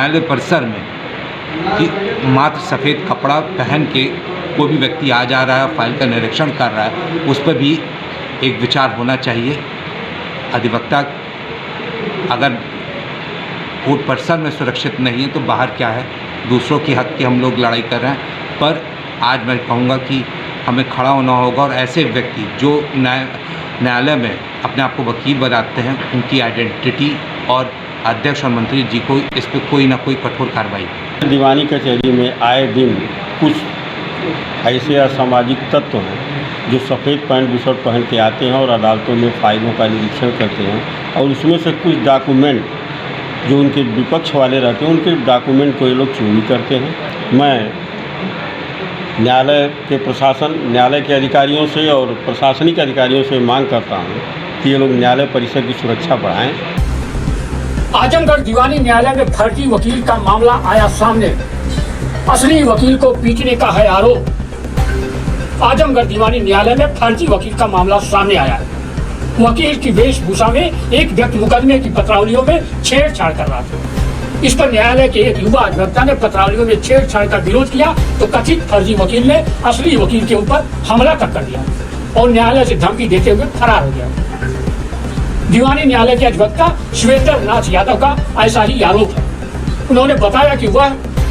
न्यायालय परिसर में कि मात्र सफ़ेद कपड़ा पहन के कोई भी व्यक्ति आ जा रहा है, फाइल का निरीक्षण कर रहा है, उस पर भी एक विचार होना चाहिए। अधिवक्ता अगर कोर्ट परिसर में सुरक्षित नहीं है तो बाहर क्या है। दूसरों के हक़ की हम लोग लड़ाई कर रहे हैं, पर आज मैं कहूँगा कि हमें खड़ा होना होगा और ऐसे व्यक्ति जो न्यायालय में अपने आप को वकील बनाते हैं, उनकी आइडेंटिटी और अध्यक्ष और मंत्री जी को इस पर कोई ना कोई कठोर कार्रवाई। दीवानी कचहरी में आए दिन कुछ ऐसे असामाजिक तत्व हैं जो सफ़ेद पैंट बुशर्ट पहन के आते हैं और अदालतों में फाइलों का निरीक्षण करते हैं, और उसमें से कुछ डॉक्यूमेंट जो उनके विपक्ष वाले रहते हैं उनके डॉक्यूमेंट को ये लोग चोरी करते हैं। मैं न्यायालय के प्रशासन, न्यायालय के अधिकारियों से और प्रशासनिक अधिकारियों से मांग करता हूँ कि ये लोग न्यायालय परिसर की सुरक्षा बढ़ाएं। आजमगढ़ दीवानी न्यायालय में फर्जी वकील का मामला आया सामने। असली वकील को पीटने का है आरोप। आजमगढ़ दीवानी न्यायालय में फर्जी वकील का मामला सामने आया है। वकील की वेशभूषा में एक व्यक्ति मुकदमे की पत्रावलियों में छेड़छाड़ कर रहा था। इस पर न्यायालय के एक युवा अधिवक्ता ने पत्रावलियों में छेड़छाड़ का विरोध किया तो कथित फर्जी वकील ने असली वकील के ऊपर हमला कर दिया और न्यायालय से धमकी देते हुए फरार हो गया। दीवानी न्यायालय के अधिवक्ता सुरेंद्र नाथ यादव का ऐसा ही आरोप है। उन्होंने बताया कि वह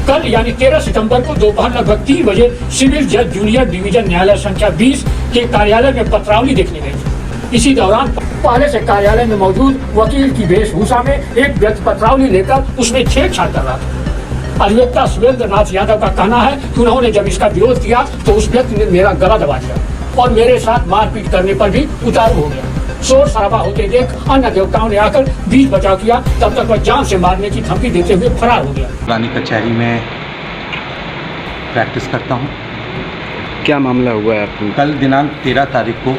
कल यानी 13 सितंबर को दोपहर लगभग 3 बजे सिविल जज जूनियर डिवीजन न्यायालय संख्या 20 के कार्यालय में पत्रावली देखने गए थे। इसी दौरान पहले से कार्यालय में मौजूद वकील की वेशभूषा में एक व्यक्ति पत्रावली लेकर उसमें छेड़छाड़ कर रहा था। अधिवक्ता सुरेंद्र नाथ यादव का कहना है कि उन्होंने जब इसका विरोध किया तो उस व्यक्ति ने मेरा गला दबा दिया और मेरे साथ मारपीट करने पर भी उतारू हो गया। शोर शराबा होते देख अन्य अधिवक्ताओं ने आकर बीच बचाव किया, तब तक वह जान से मारने की धमकी देते हुए फरार हो गया। दीवानी कचहरी में प्रैक्टिस करता हूँ। क्या मामला हुआ है आपको? कल दिनांक 13 तारीख को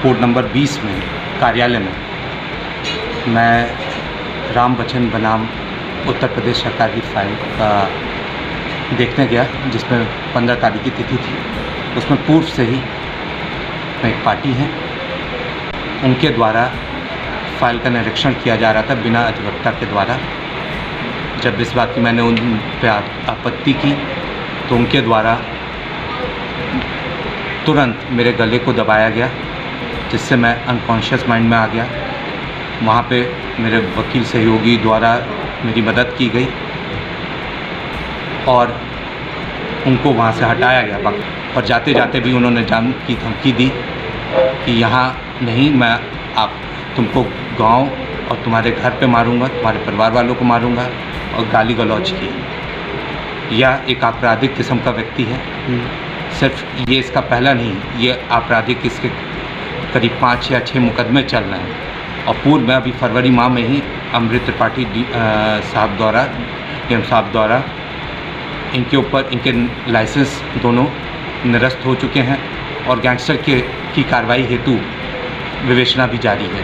कोर्ट नंबर 20 में कार्यालय में मैं राम बच्चन बनाम उत्तर प्रदेश सरकार की फाइल का देखने गया, जिसमें 15 तारीख की तिथि थी। उसमें पूर्व से ही एक पार्टी है, उनके द्वारा फाइल का निरीक्षण किया जा रहा था बिना अधिवक्ता के द्वारा। जब इस बात की मैंने उन पर आपत्ति की तो उनके द्वारा तुरंत मेरे गले को दबाया गया, जिससे मैं अनकॉन्शियस माइंड में आ गया। वहाँ पे मेरे वकील सहयोगी द्वारा मेरी मदद की गई और उनको वहाँ से हटाया गया। और जाते जाते भी उन्होंने जान की धमकी दी कि यहाँ नहीं, मैं तुमको गांव और तुम्हारे घर पे मारूंगा, तुम्हारे परिवार वालों को मारूंगा, और गाली गलौज की। यह एक आपराधिक किस्म का व्यक्ति है। सिर्फ ये इसका पहला नहीं, ये आपराधिक इसके करीब 5 या 6 मुकदमे चल रहे हैं। और पूर्व में अभी फरवरी माह में ही अमृत त्रिपाठी साहब द्वारा, एम साहब द्वारा इनके ऊपर इनके लाइसेंस दोनों निरस्त हो चुके हैं और गैंगस्टर की कार्रवाई हेतु विवेचना भी जारी है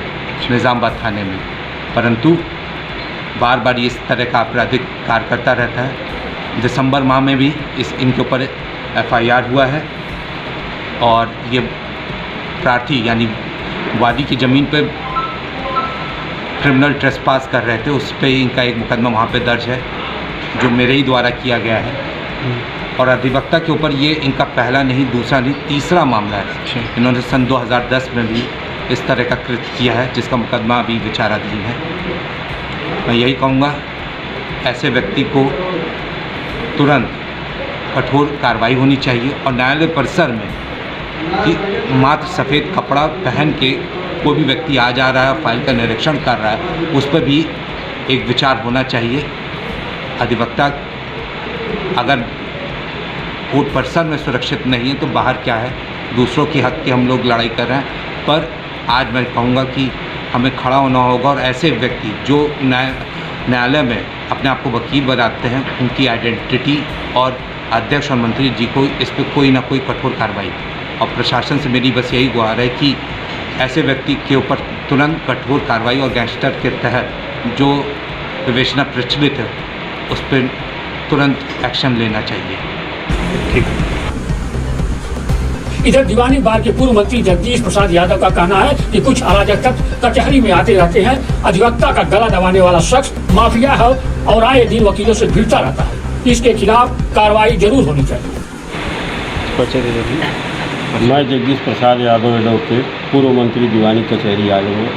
निज़ामाबाद थाने में। परंतु बार बार इस तरह का आपराधिक कार्य करता रहता है। दिसंबर माह में भी इनके ऊपर FIR हुआ है और ये प्रार्थी यानी वादी की ज़मीन पर क्रिमिनल ट्रेसपास कर रहे थे, उस पर इनका एक मुकदमा वहाँ पे दर्ज है जो मेरे ही द्वारा किया गया है। और अधिवक्ता के ऊपर ये इनका पहला नहीं, दूसरा नहीं, तीसरा मामला है। इन्होंने सन 2010 में भी इस तरह का कृत्य किया है, जिसका मुकदमा अभी विचाराधीन है। मैं यही कहूँगा, ऐसे व्यक्ति को तुरंत कठोर कार्रवाई होनी चाहिए और न्यायालय परिसर में कि मात्र सफ़ेद कपड़ा पहन के कोई भी व्यक्ति आ जा रहा है, फाइल का निरीक्षण कर रहा है, उस पर भी एक विचार होना चाहिए। अधिवक्ता अगर कोर्ट परिसर में सुरक्षित नहीं है तो बाहर क्या है। दूसरों के हक़ की हम लोग लड़ाई कर रहे हैं, पर आज मैं कहूँगा कि हमें खड़ा होना होगा और ऐसे व्यक्ति जो न्यायालय में अपने आप को वकील बनाते हैं, उनकी आइडेंटिटी और अध्यक्ष और मंत्री जी को इस पर कोई ना कोई कठोर कार्रवाई। और प्रशासन से मेरी बस यही गुहार है कि ऐसे व्यक्ति के ऊपर तुरंत कठोर कार्रवाई और गैंगस्टर के तहत जो विवेचना प्रचलित है उस पर तुरंत एक्शन लेना चाहिए। ठीक। इधर दीवानी बार के पूर्व मंत्री जगदीश प्रसाद यादव का कहना है कि कुछ अराजक तत्व कचहरी में आते रहते हैं, अधिवक्ता का गला दबाने वाला शख्स माफिया है और आए दिन वकीलों से भिड़ता रहता है। इसके खिलाफ कार्रवाई जरूर होनी चाहिए। मैं जगदीश प्रसाद यादव एडवोकेट, पूर्व मंत्री दीवानी कचहरी आजमगढ़।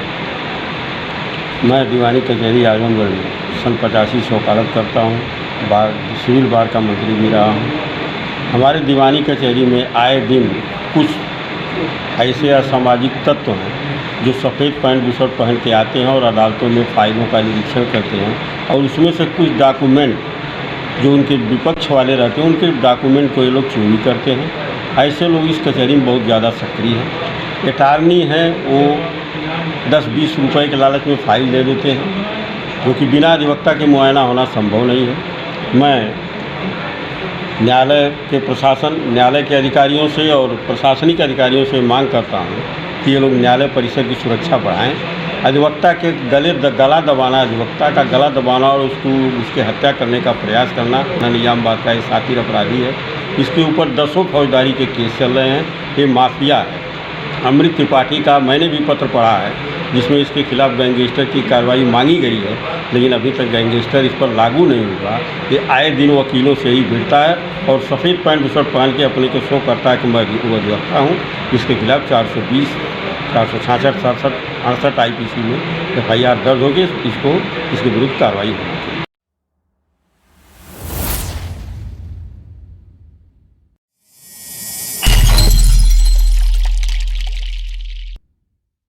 मैं दीवानी कचहरी आजमगढ़ में सन 85 से वकालत करता हूँ। सिविल बार का मंत्री भी रहा हूँ। हमारे दीवानी कचहरी में आए दिन कुछ ऐसे असामाजिक तत्व हैं जो सफ़ेद पैंट बुशर्ट पहन के आते हैं और अदालतों में फाइलों का निरीक्षण करते हैं, और उसमें से कुछ डॉक्यूमेंट जो उनके विपक्ष वाले रहते हैं उनके डॉक्यूमेंट को ये लोग चोरी करते हैं। ऐसे लोग इस कचहरी में बहुत ज़्यादा सक्रिय हैं। अटार्नी हैं, वो 10-20 रुपए के लालच में फ़ाइल दे देते हैं, जो कि बिना अधिवक्ता के मुआयना होना संभव नहीं है। मैं न्यायालय के अधिकारियों से और प्रशासनिक अधिकारियों से मांग करता हूँ कि ये लोग न्यायालय परिसर की सुरक्षा बढ़ाएं। अधिवक्ता के गला दबाना, अधिवक्ता का गला दबाना और उसकी हत्या करने का प्रयास करना निजामबाद का एक शातिर अपराधी है। इसके ऊपर 10 फौजदारी के केस चल रहे हैं। ये माफिया है। अमृत त्रिपाठी का मैंने भी पत्र पढ़ा है जिसमें इसके खिलाफ गैंगस्टर की कार्रवाई मांगी गई है, लेकिन अभी तक गैंगस्टर इस पर लागू नहीं हुआ। ये आए दिन वकीलों से ही भिड़ता है और सफ़ेद पैंट बुशर्ट पहन के अपने को शो करता है कि मैं अधिवक्ता हूँ। इसके खिलाफ 420, 466, 67, 68 IPC में FIR दर्ज होगी। इसके विरुद्ध कार्रवाई होगी।